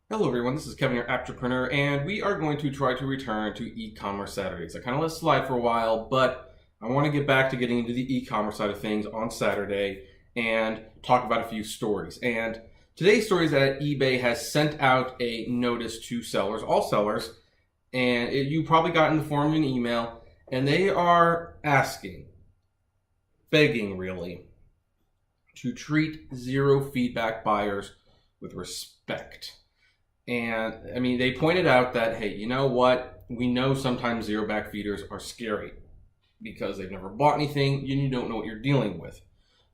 Hello everyone, this is Kevin, your entrepreneur, and we are going to try to return to e-commerce Saturdays. I kind of let it slide for a while, but I want to get back to getting into the e-commerce side of things on Saturday and talk about a few stories. And today's story is that eBay has sent out a notice to sellers, all sellers, and you probably got in the form of an email, and they are asking, begging really, to treat zero feedback buyers with respect. And I mean, they pointed out that, hey, you know what? We know sometimes zero back feeders are scary because they've never bought anything and you don't know what you're dealing with.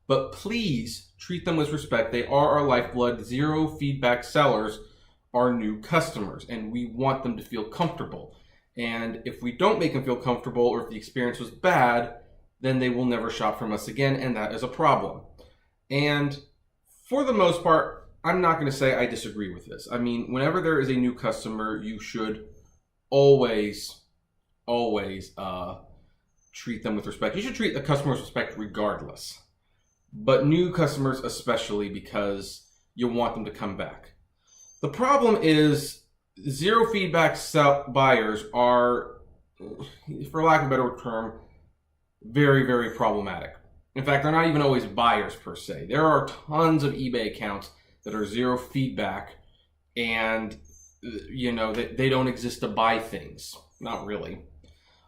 But please treat them with respect. They are our lifeblood. Zero feedback sellers are new customers and we want them to feel comfortable. And if we don't make them feel comfortable or if the experience was bad, then they will never shop from us again, and that is a problem. And for the most part, I'm not going to say I disagree with this. I mean, whenever there is a new customer, you should always treat them with respect. You should treat the customer with respect regardless. But new customers especially, because you want them to come back. The problem is zero feedback buyers are, for lack of a better term, very, very problematic. In fact, they're not even always buyers per se. There are tons of eBay accounts that are zero feedback, and they don't exist to buy things. Not really.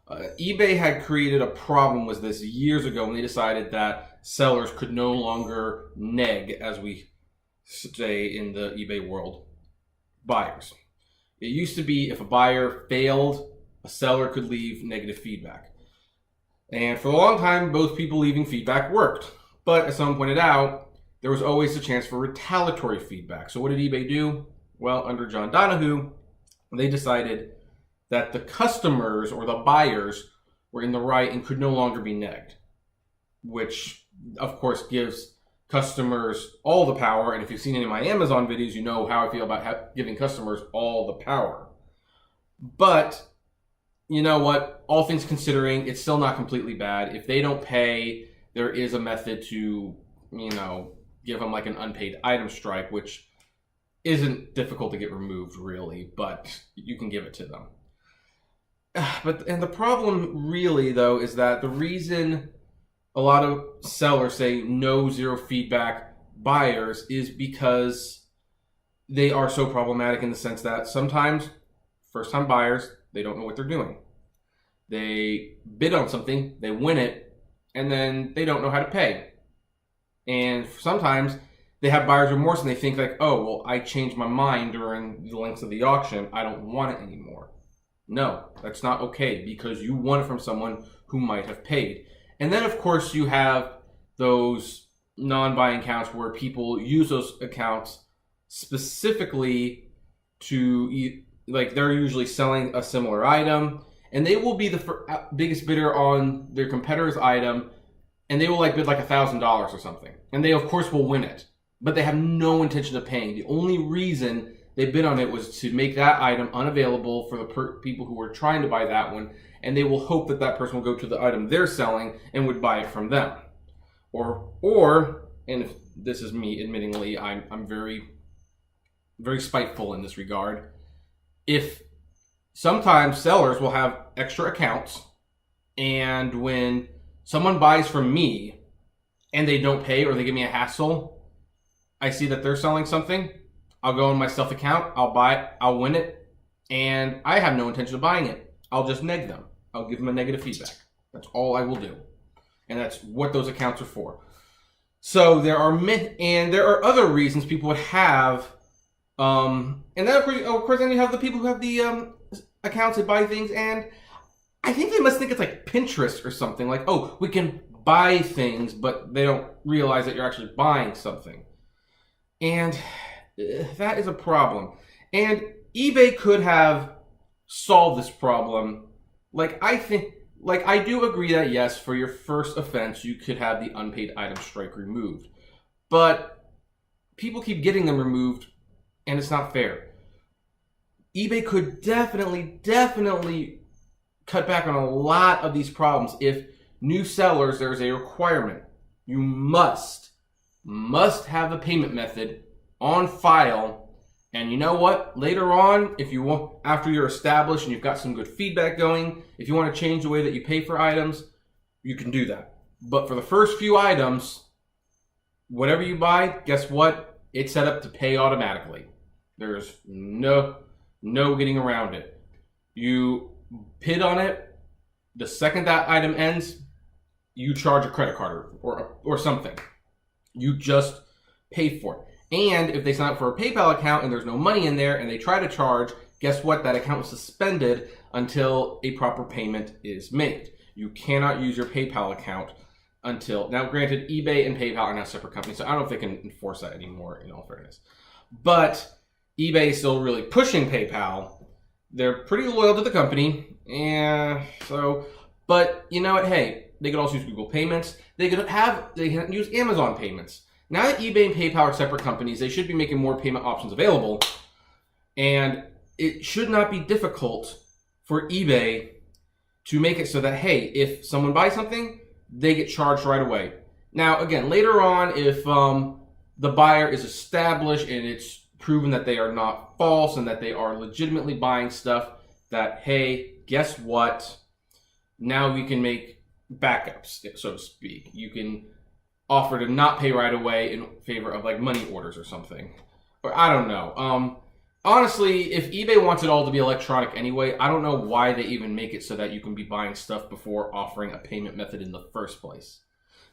eBay had created a problem with this years ago when they decided that sellers could no longer neg, as we say in the eBay world, buyers. It used to be if a buyer failed, a seller could leave negative feedback. And for a long time, both people leaving feedback worked. But as someone pointed out, there was always a chance for retaliatory feedback. So what did eBay do? Well, under John Donahue, they decided that the customers or the buyers were in the right and could no longer be negged, which of course gives customers all the power. And if you've seen any of my Amazon videos, you know how I feel about giving customers all the power. But you know what? All things considering, it's still not completely bad. If they don't pay, there is a method to, give them like an unpaid item strike, which isn't difficult to get removed really, but you can give it to them. And the problem really though is that the reason a lot of sellers say no zero feedback buyers is because they are so problematic in the sense that sometimes first time buyers, they don't know what they're doing. They bid on something, they win it, and then they don't know how to pay. And sometimes they have buyer's remorse and they think like, oh, well, I changed my mind during the length of the auction. I don't want it anymore. No, that's not okay because you won it from someone who might have paid. And then, of course, you have those non-buying accounts where people use those accounts specifically to, like, they're usually selling a similar item and they will be the biggest bidder on their competitor's item. And they will bid like $1,000 or something. And they of course will win it. But they have no intention of paying. The only reason they bid on it was to make that item unavailable for the people who were trying to buy that one. And they will hope that that person will go to the item they're selling and would buy it from them. Or and if this is me admittingly, I'm very, very spiteful in this regard. If sometimes sellers will have extra accounts and when someone buys from me and they don't pay or they give me a hassle, I see that they're selling something, I'll go in my self account, I'll buy it, I'll win it, and I have no intention of buying it. I'll just neg them. I'll give them a negative feedback. That's all I will do. And that's what those accounts are for. So there are other reasons people would have, and then of course then you have the people who have the accounts that buy things, and I think they must think it's like Pinterest or something. Like, oh, we can buy things, but they don't realize that you're actually buying something. And that is a problem. And eBay could have solved this problem. I do agree that yes, for your first offense, you could have the unpaid item strike removed. But people keep getting them removed, and it's not fair. eBay could definitely cut back on a lot of these problems if new sellers, there's a requirement. You must have a payment method on file And you know what? Later on, if you want, after you're established and you've got some good feedback going, if you want to change the way that you pay for items, you can do that. But for the first few items, whatever you buy, guess what? It's set up to pay automatically. There's no getting around it. You bid on it. The second that item ends, you charge a credit card or something. You just pay for it. And if they sign up for a PayPal account and there's no money in there and they try to charge, guess what? That account is suspended until a proper payment is made. You cannot use your PayPal account until, now granted, eBay and PayPal are now separate companies, so I don't know if they can enforce that anymore, in all fairness. But eBay is still really pushing PayPal. They're pretty loyal to the company, but you know what? Hey, they could also use Google Payments. They can use Amazon Payments. Now that eBay and PayPal are separate companies, they should be making more payment options available. And it should not be difficult for eBay to make it so that, hey, if someone buys something, they get charged right away. Now, again, later on, if the buyer is established and it's proven that they are not false and that they are legitimately buying stuff, that, hey, guess what? Now we can make backups, so to speak. You can offer to not pay right away in favor of like money orders or something. Or I don't know. Honestly, if eBay wants it all to be electronic anyway, I don't know why they even make it so that you can be buying stuff before offering a payment method in the first place.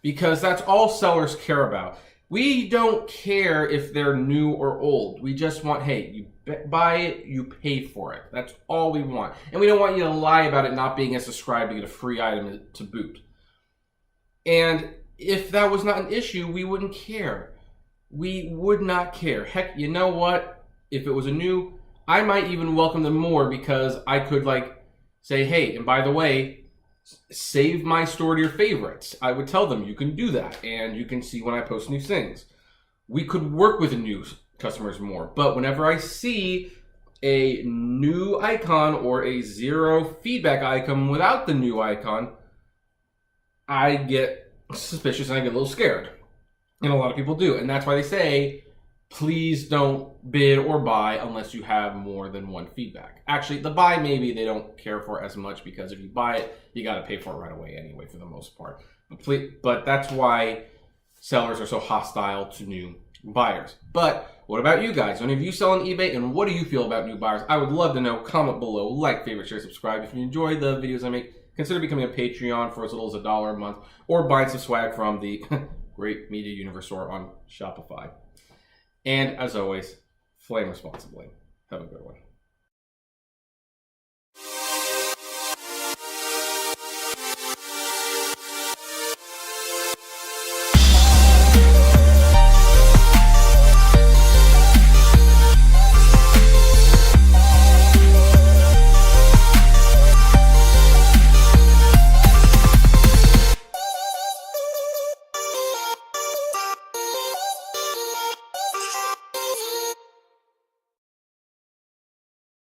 Because that's all sellers care about. We don't care if they're new or old. We just want, hey, you buy it, you pay for it. That's all we want. And we don't want you to lie about it not being a subscribe to get a free item to boot. And if that was not an issue, we wouldn't care. We would not care. Heck, you know what? If it was a new, I might even welcome them more because I could like say, hey, and by the way, save my store to your favorites. I would tell them you can do that and you can see when I post new things. We could work with the new customers more. But whenever I see a new icon or a zero feedback icon without the new icon, I get suspicious and I get a little scared. And a lot of people do. And that's why they say, please don't bid or buy unless you have more than one feedback. Actually, the buy maybe they don't care for as much because if you buy it, you got to pay for it right away anyway for the most part. But that's why sellers are so hostile to new buyers. But what about you guys? Any of you sell on eBay, and what do you feel about new buyers? I would love to know. Comment below, like, favorite, share, subscribe. If you enjoy the videos I make, consider becoming a Patreon for as little as $1 a month, or buying some swag from the Great Media Universe store on Shopify. And as always, flame responsibly. Have a good one.